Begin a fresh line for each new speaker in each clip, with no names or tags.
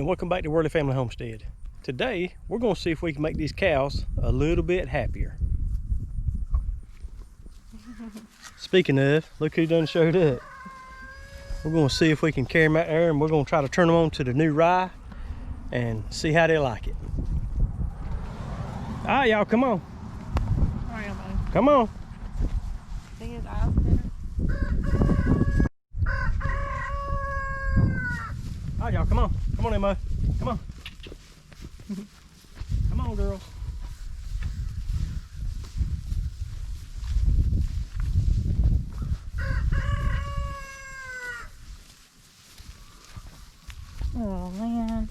and welcome back to Worley Family Homestead. Today we're going to see if we can make these cows a little bit happier. Speaking of, look who done showed up. We're going to see if we can carry them out there, and we're going to try to turn them on to the new rye and see how they like it. All right, y'all, come on.
All right,
come on.
See his eyes better?
All right, y'all, come on. Come on, Emma. Come on. Come on, girls.
Oh, man.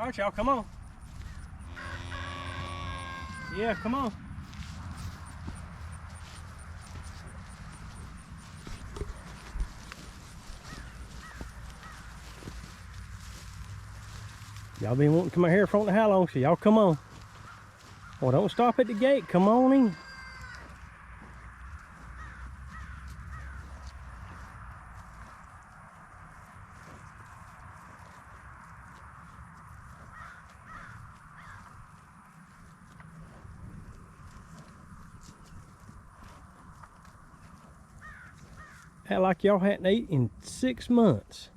All right, y'all, come on. Yeah, come on. Y'all been wanting to come out here front of how long, so y'all come on. Well, don't stop at the gate. Come on in. Act like y'all hadn't eaten in 6 months.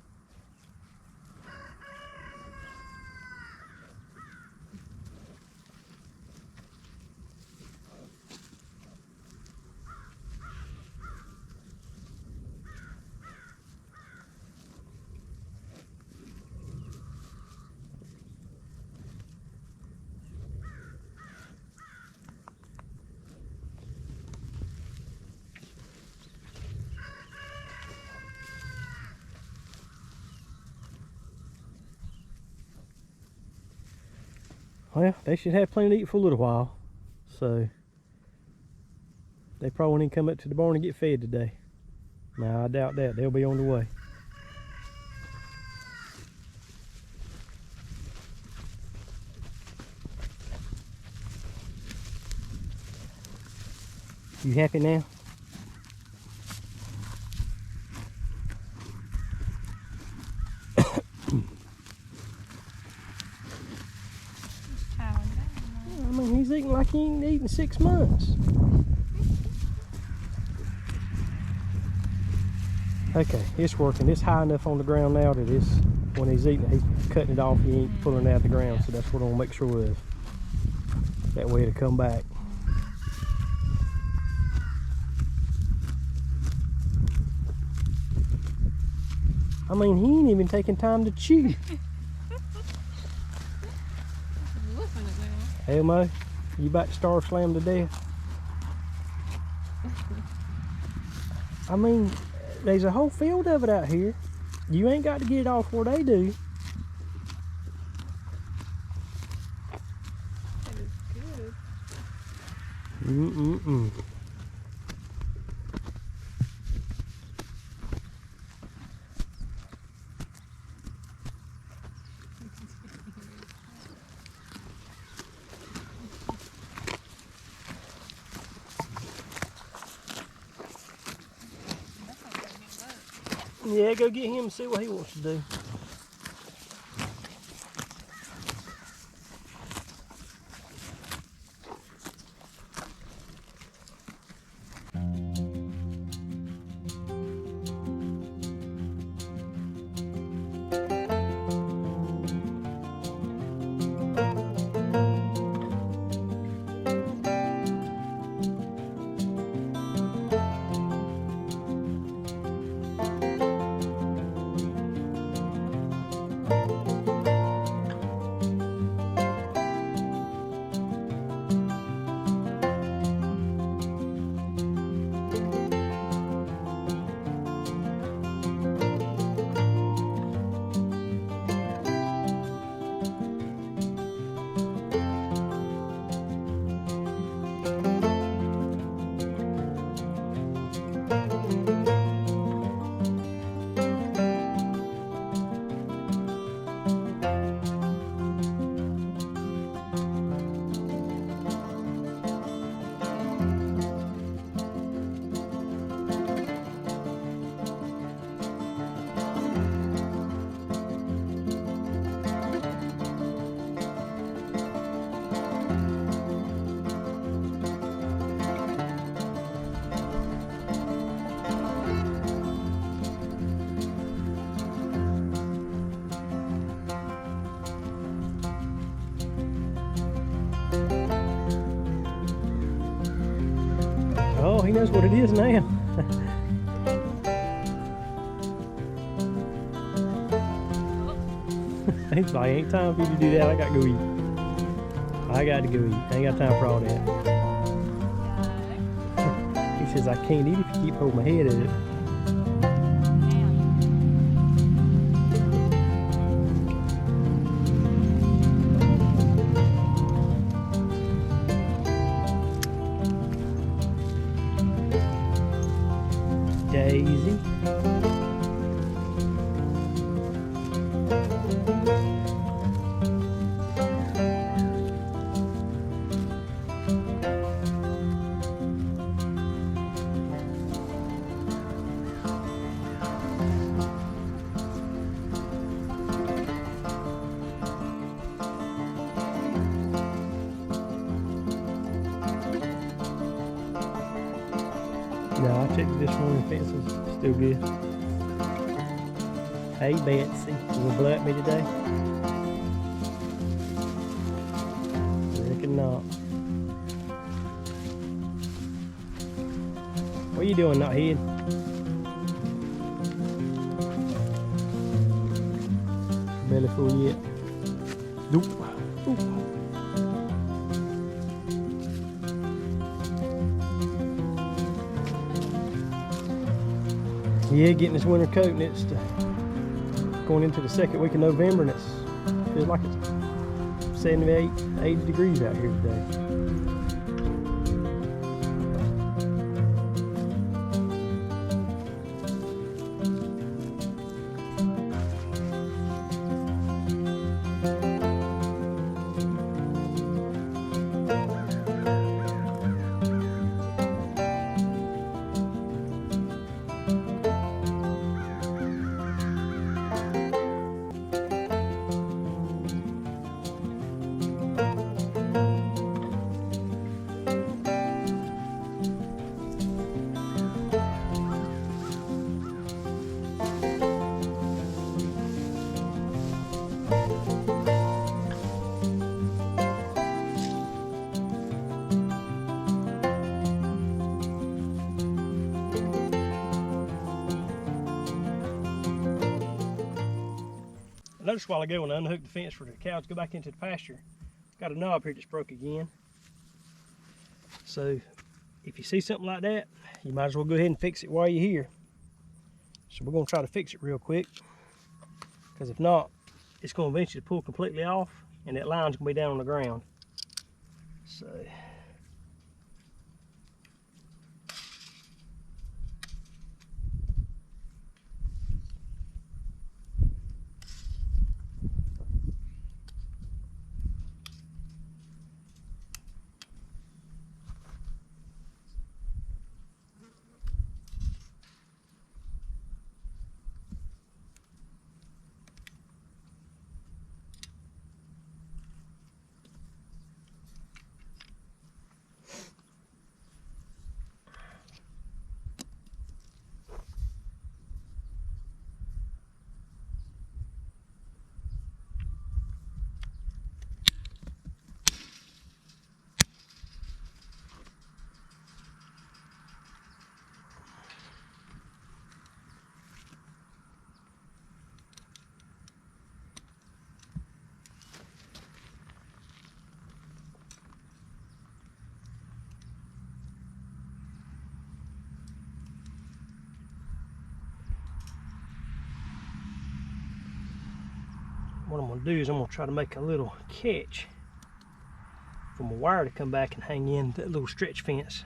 Well, they should have plenty to eat for a little while, so they probably won't even come up to the barn and get fed today. No, I doubt that. They'll be on the way. You happy now? I mean, he's eating like he ain't eaten 6 months. Okay, it's working. It's high enough on the ground now that it's, when he's eating it, he's cutting it off. He ain't pulling it out of the ground, so that's what I'm gonna make sure of. That way it'll come back. I mean, he ain't even taking time to chew. Elmo, you about to starve slam to death? I mean, there's a whole field of it out here. You ain't got to get it off where they do.
That is good.
Mm-mm-mm. Yeah, go get him and see what he wants to do. he knows what it is now. He's like, ain't time for you to do that. I got to go eat. I got to go eat. I ain't got time for all that. He says, I can't eat if you keep holding my head at it. Daisy. No, I checked this morning, fence is still good. Hey Betsy, you gonna blow at me today? Reckon not. What are you doing, knothead? Belly full yet? Nope. Oop. Yeah, getting this winter coat, and it's going into the second week of November, and it feels like it's 78, 80 degrees out here today. I noticed a while ago when I unhooked the fence for the cows to go back into the pasture, got a knob here that's broke again. So if you see something like that, you might as well go ahead and fix it while you're here. So we're gonna try to fix it real quick, because if not, it's gonna eventually pull completely off and that line's gonna be down on the ground. So what I'm gonna do is I'm gonna try to make a little catch for my wire to come back and hang in that little stretch fence.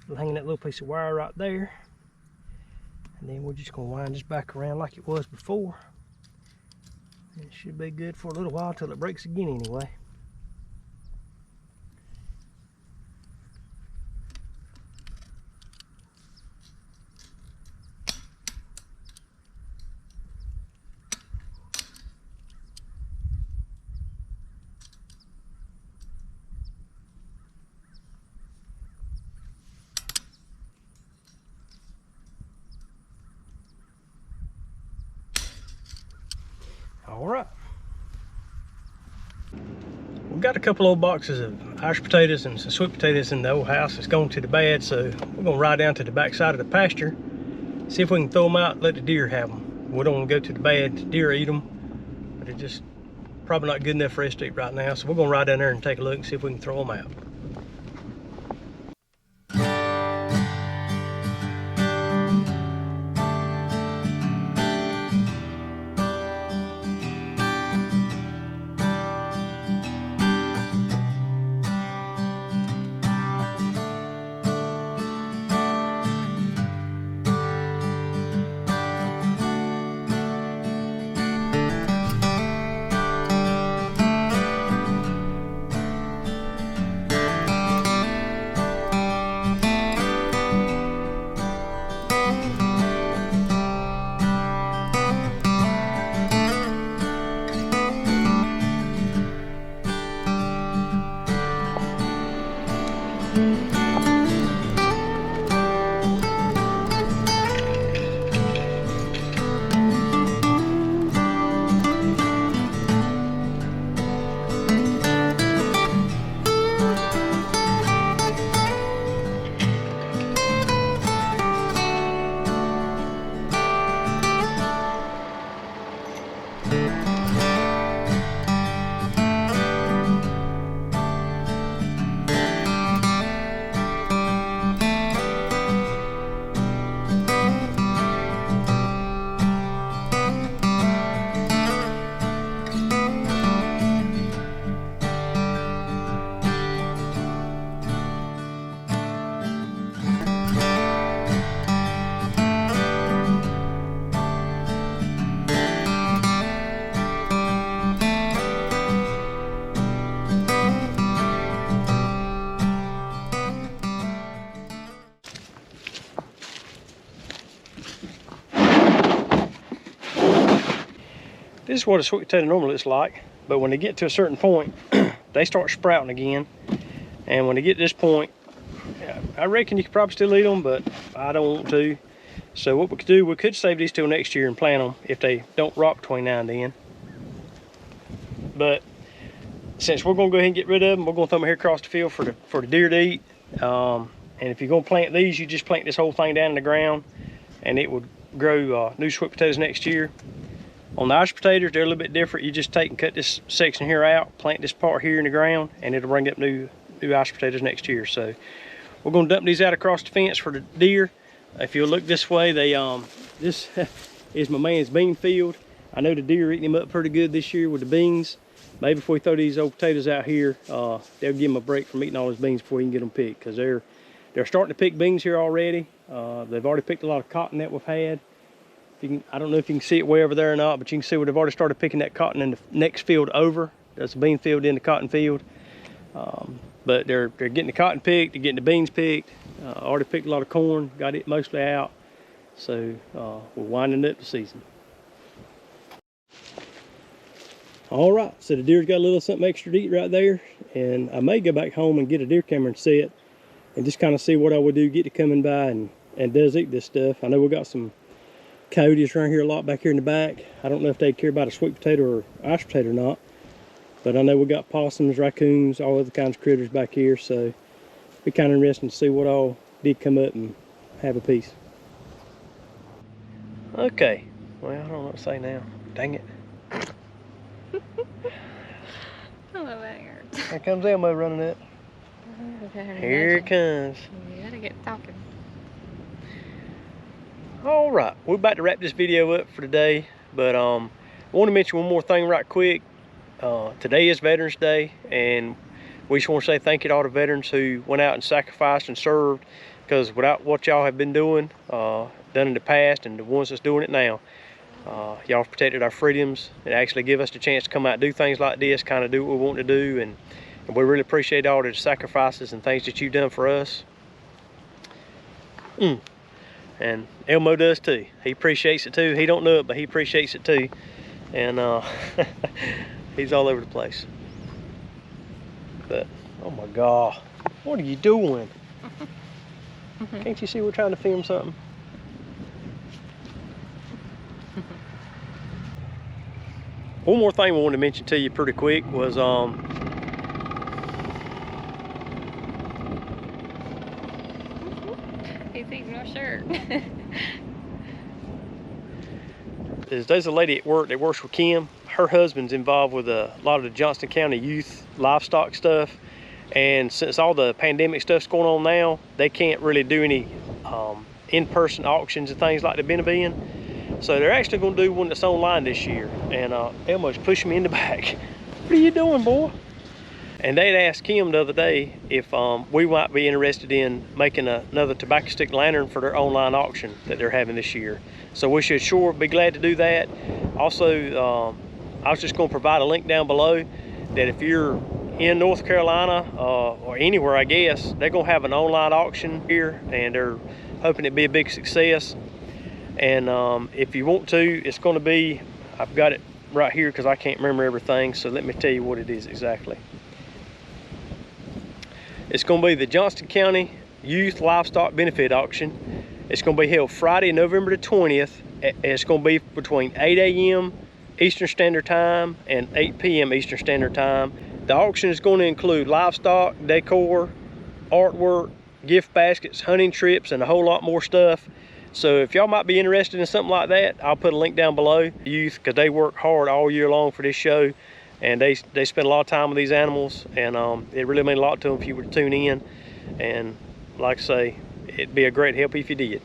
It'll hang in that little piece of wire right there. And then we're just gonna wind this back around like it was before. And it should be good for a little while till it breaks again anyway. All right. We've got a couple old boxes of irish potatoes and some sweet potatoes in the old house. It's gone to the bad, so we're gonna ride down to the back side of the pasture, see if we can throw them out, let the deer have them. We don't want to go to the bad, deer eat them, but it's just probably not good enough for us to eat right now. So we're gonna ride down there and take a look and see if we can throw them out. This is what a sweet potato normally looks like, but when they get to a certain point, they start sprouting again. And when they get to this point, I reckon you could probably still eat them, but I don't want to. So what we could do, we could save these till next year and plant them if they don't rot between now and then. But since we're gonna go ahead and get rid of them, we're gonna throw them here across the field for the deer to eat. And if you're gonna plant these, you just plant this whole thing down in the ground, and it would grow new sweet potatoes next year. On the irish potatoes, they're a little bit different. You just take and cut this section here out, plant this part here in the ground, and it'll bring up new irish potatoes next year. So we're gonna dump these out across the fence for the deer. If you'll look this way, this is my man's bean field. I know the deer are eating them up pretty good this year with the beans. Maybe if we throw these old potatoes out here, they'll give them a break from eating all those beans before you can get them picked, because they're starting to pick beans here already. They've already picked a lot of cotton that we've had. I don't know if you can see it way over there or not, but you can see where they've already started picking that cotton in the next field over. There's a bean field in the cotton field. But they're getting the cotton picked, they're getting the beans picked. Already picked a lot of corn, got it mostly out. So we're winding up the season. All right, so the deer's got a little something extra to eat right there. And I may go back home and get a deer camera and set and just kind of see what I would do, get to coming by and does eat this stuff. I know we got some coyotes around here a lot back here in the back. I don't know if they care about a sweet potato or irish potato or not, but I know we got possums, raccoons, all other kinds of critters back here, so it'd be kind of interesting to see what all did come up and have a piece. Okay, well, I don't know what to say now. Dang it.
Oh, that hurts.
Here comes Elmo running up. Here it comes.
You gotta get talking.
All right, we're about to wrap this video up for today, but I want to mention one more thing right quick. Today is Veterans Day, and we just want to say thank you to all the veterans who went out and sacrificed and served, because without what y'all have been doing, done in the past, and the ones that's doing it now, y'all protected our freedoms and actually give us the chance to come out and do things like this, kind of do what we want to do, and we really appreciate all the sacrifices and things that you've done for us. And Elmo does too. He appreciates it too. He don't know it, but he appreciates it too. And he's all over the place. But, oh my God, what are you doing? Can't you see we're trying to film something? One more thing we wanted to mention to you pretty quick was
sure.
There's a lady at work that works with Kim. Her husband's involved with a lot of the Johnston County youth livestock stuff. And since all the pandemic stuff's going on now, they can't really do any in-person auctions and things like they've been doing. So they're actually going to do one that's online this year. And Elmo's pushing me in the back. What are you doing, boy? And they'd asked Kim the other day if we might be interested in making another tobacco stick lantern for their online auction that they're having this year. So we should sure be glad to do that. Also, I was just going to provide a link down below that if you're in North Carolina or anywhere, I guess, they're going to have an online auction here, and they're hoping it'd be a big success. And if you want to, it's going to be, I've got it right here because I can't remember everything, so let me tell you what it is exactly. It's going to be the Johnston County Youth Livestock Benefit Auction. It's going to be held Friday, November the 20th. It's going to be between 8 a.m. Eastern Standard Time and 8 p.m. Eastern Standard Time. The auction is going to include livestock, decor, artwork, gift baskets, hunting trips, and a whole lot more stuff. So if y'all might be interested in something like that, I'll put a link down below. Youth, because they work hard all year long for this show, and they spend a lot of time with these animals, and it really means a lot to them if you were to tune in. And like I say, it'd be a great help if you did.